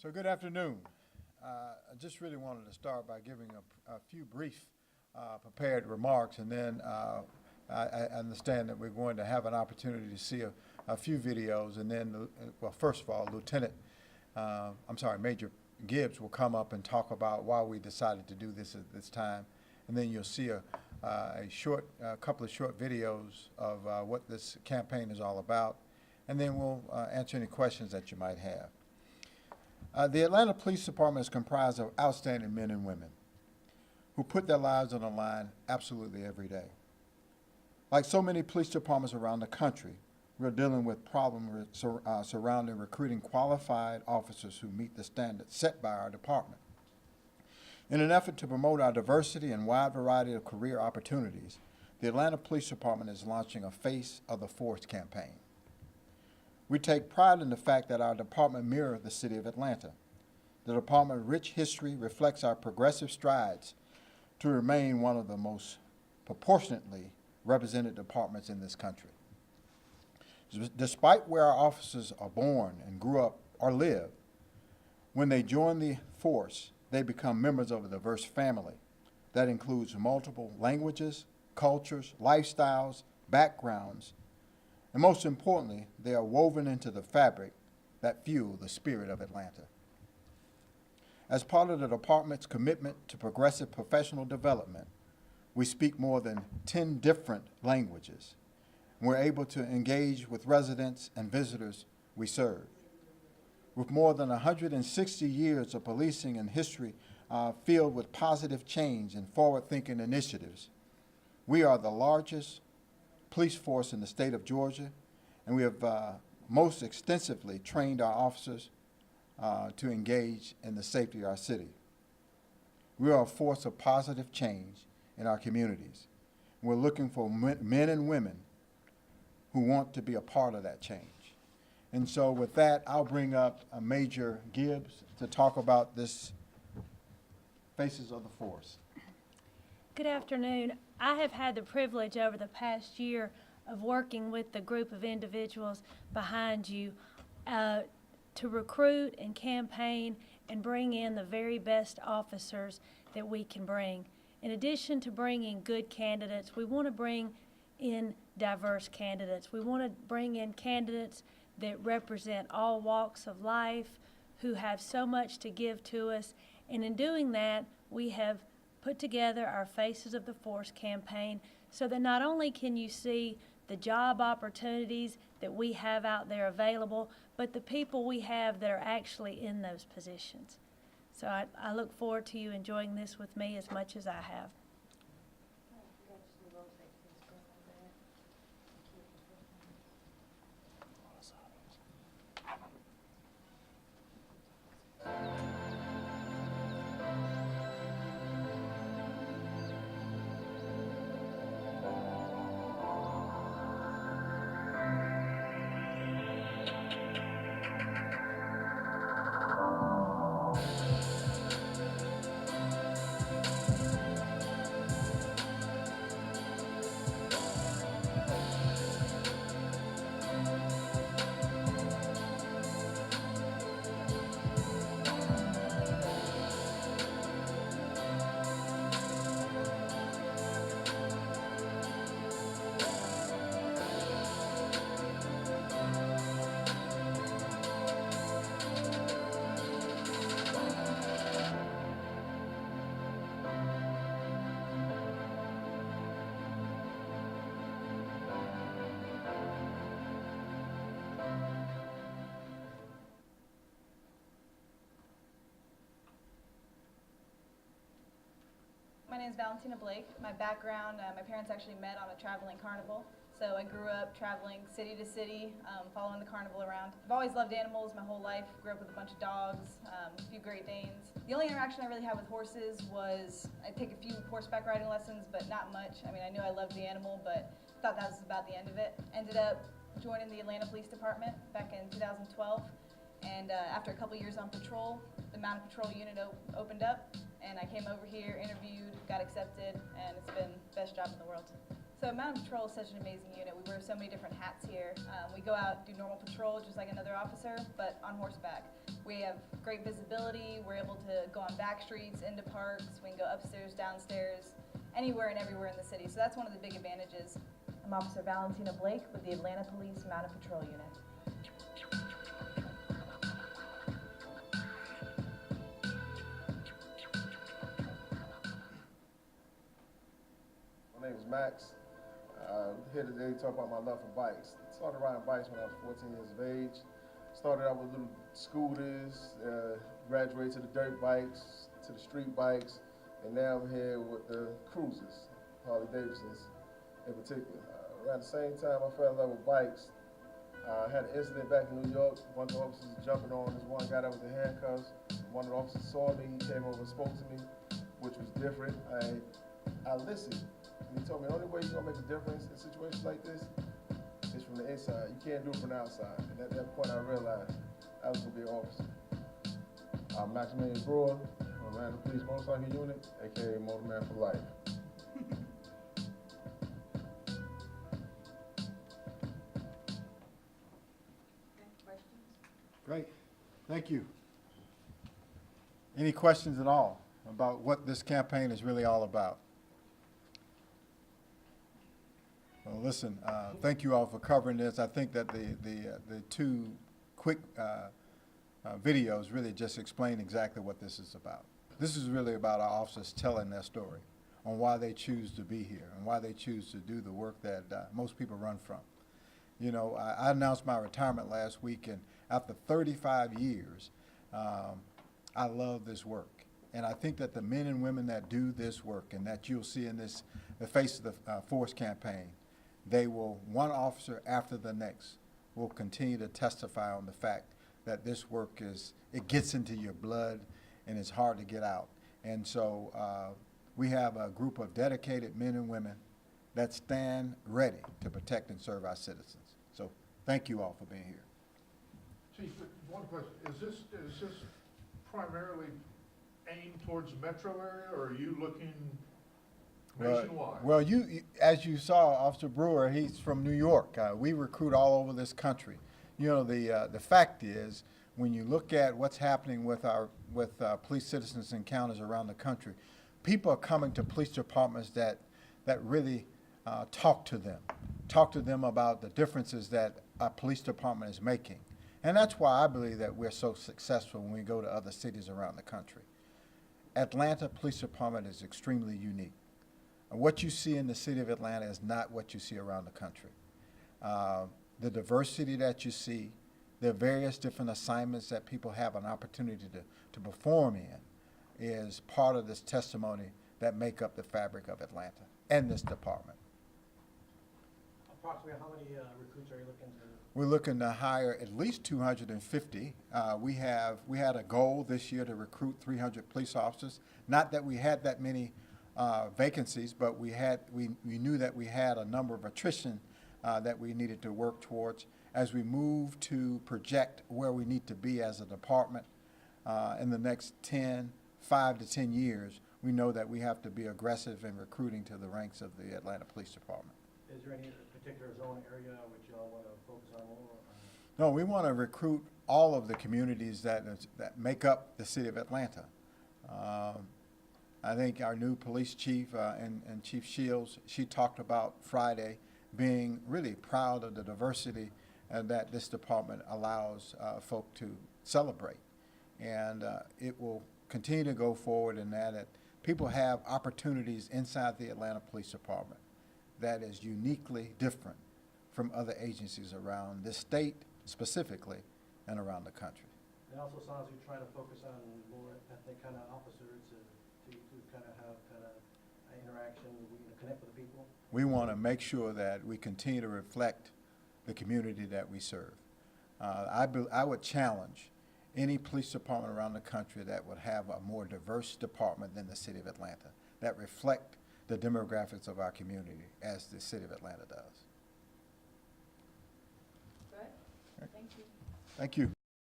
So good afternoon. I just really wanted to start by giving a few brief prepared remarks, and then I understand that we're going to have an opportunity to see a few videos, and then, well, first of all, Major Gibbs will come up and talk about why we decided to do this at this time, and then you'll see a couple of short videos of what this campaign is all about, and then we'll answer any questions that you might have. The Atlanta Police Department is comprised of outstanding men and women who put their lives on the line absolutely every day. Like so many police departments around the country, we're dealing with problems surrounding recruiting qualified officers who meet the standards set by our department. In an effort to promote our diversity and wide variety of career opportunities, the Atlanta Police Department is launching a Face of the Force campaign. We take pride in the fact that our department mirrors the city of Atlanta. The department's rich history reflects our progressive strides to remain one of the most proportionately represented departments in this country. Despite where our officers are born and grew up or live, when they join the force, they become members of a diverse family that includes multiple languages, cultures, lifestyles, backgrounds, and most importantly, they are woven into the fabric that fuel the spirit of Atlanta. As part of the department's commitment to progressive professional development, we speak more than 10 different languages. We're able to engage with residents and visitors we serve. With more than 160 years of policing and history filled with positive change and forward-thinking initiatives, we are the largest police force in the state of Georgia, and we have most extensively trained our officers to engage in the safety of our city. We are a force of positive change in our communities. We're looking for men and women who want to be a part of that change. And so with that, I'll bring up Major Gibbs to talk about this Faces of the Force. Good afternoon. I have had the privilege over the past year of working with the group of individuals behind you to recruit and campaign and bring in the very best officers that we can bring. In addition to bringing good candidates, we want to bring in diverse candidates. We want to bring in candidates that represent all walks of life, who have so much to give to us. And in doing that, we have put together our Faces of the Force campaign so that not only can you see the job opportunities that we have out there available, but the people we have that are actually in those positions. So I look forward to you enjoying this with me as much as I have. My name is Valentina Blake. My background, my parents actually met on a traveling carnival. So I grew up traveling city to city, following the carnival around. I've always loved animals my whole life. Grew up with a bunch of dogs, a few Great Danes. The only interaction I really had with horses was I'd take a few horseback riding lessons, but not much. I mean, I knew I loved the animal, but thought that was about the end of it. Ended up joining the Atlanta Police Department back in 2012. And after a couple years on patrol, the Mounted Patrol unit opened up, and I came over here, interviewed, got accepted, and it's been the best job in the world. So Mounted Patrol is such an amazing unit. We wear so many different hats here. We go out, do normal patrol just like another officer, but on horseback. We have great visibility. We're able to go on back streets, into parks. We can go upstairs, downstairs, anywhere and everywhere in the city. So that's one of the big advantages. I'm Officer Valentina Blake with the Atlanta Police Mounted Patrol Unit. My name is Max. Here today to talk about my love for bikes. Started riding bikes when I was 14 years of age. Started out with little scooters, graduated to the dirt bikes, to the street bikes, and now I'm here with the cruisers, Harley Davidsons in particular. Around the same time I fell in love with bikes, I had an incident back in New York. A bunch of officers jumping on this one guy that was in handcuffs. One of the officers saw me, he came over and spoke to me, which was different. I listened. And he told me the only way you're gonna make a difference in situations like this is from the inside. You can't do it from the outside. And at that point I realized I was gonna be an officer. I'm Maximilian Brewer from Atlanta Police Motorcycle Unit, aka Motorman for Life. Great, thank you. Any questions at all about what this campaign is really all about? Well, listen, thank you all for covering this. I think that the two quick videos really just explain exactly what this is about. This is really about our officers telling their story on why they choose to be here and why they choose to do the work that most people run from. You know, I announced my retirement last week, and after 35 years, I love this work. And I think that the men and women that do this work and that you'll see in this, the Face of the Force campaign, they will, one officer after the next, will continue to testify on the fact that this work is, it gets into your blood and it's hard to get out. And so we have a group of dedicated men and women that stand ready to protect and serve our citizens. So thank you all for being here. Chief, one question, is this primarily aimed towards the metro area, or are you looking nationwide? Well, as you saw, Officer Brewer, he's from New York. We recruit all over this country. You know, the fact is, when you look at what's happening with police citizens encounters around the country, people are coming to police departments that really talk to them about the differences that a police department is making. And that's why I believe that we're so successful when we go to other cities around the country. Atlanta Police Department is extremely unique. And what you see in the city of Atlanta is not what you see around the country. The diversity that you see, the various different assignments that people have an opportunity to perform in is part of this testimony that make up the fabric of Atlanta and this department. Approximately how many recruits are you looking to? We're looking to hire at least 250. We had a goal this year to recruit 300 police officers. Not that we had that many vacancies, but we knew that we had a number of attrition that we needed to work towards. As we move to project where we need to be as a department in the next 5 to 10 years, we know that we have to be aggressive in recruiting to the ranks of the Atlanta Police Department. Is there any particular zone area which y'all want to focus on more? No, we want to recruit all of the communities that make up the city of Atlanta. I think our new police chief and Chief Shields, she talked about Friday being really proud of the diversity that this department allows folk to celebrate. And it will continue to go forward in that people have opportunities inside the Atlanta Police Department that is uniquely different from other agencies around this state specifically and around the country. It also sounds like you're trying to focus on more ethnic kind of officers to kind of have kind of interaction, connect with the people. We want to make sure that we continue to reflect the community that we serve. I would challenge any police department around the country that would have a more diverse department than the city of Atlanta, that reflect the demographics of our community as the city of Atlanta does. Good. Thank you. Thank you.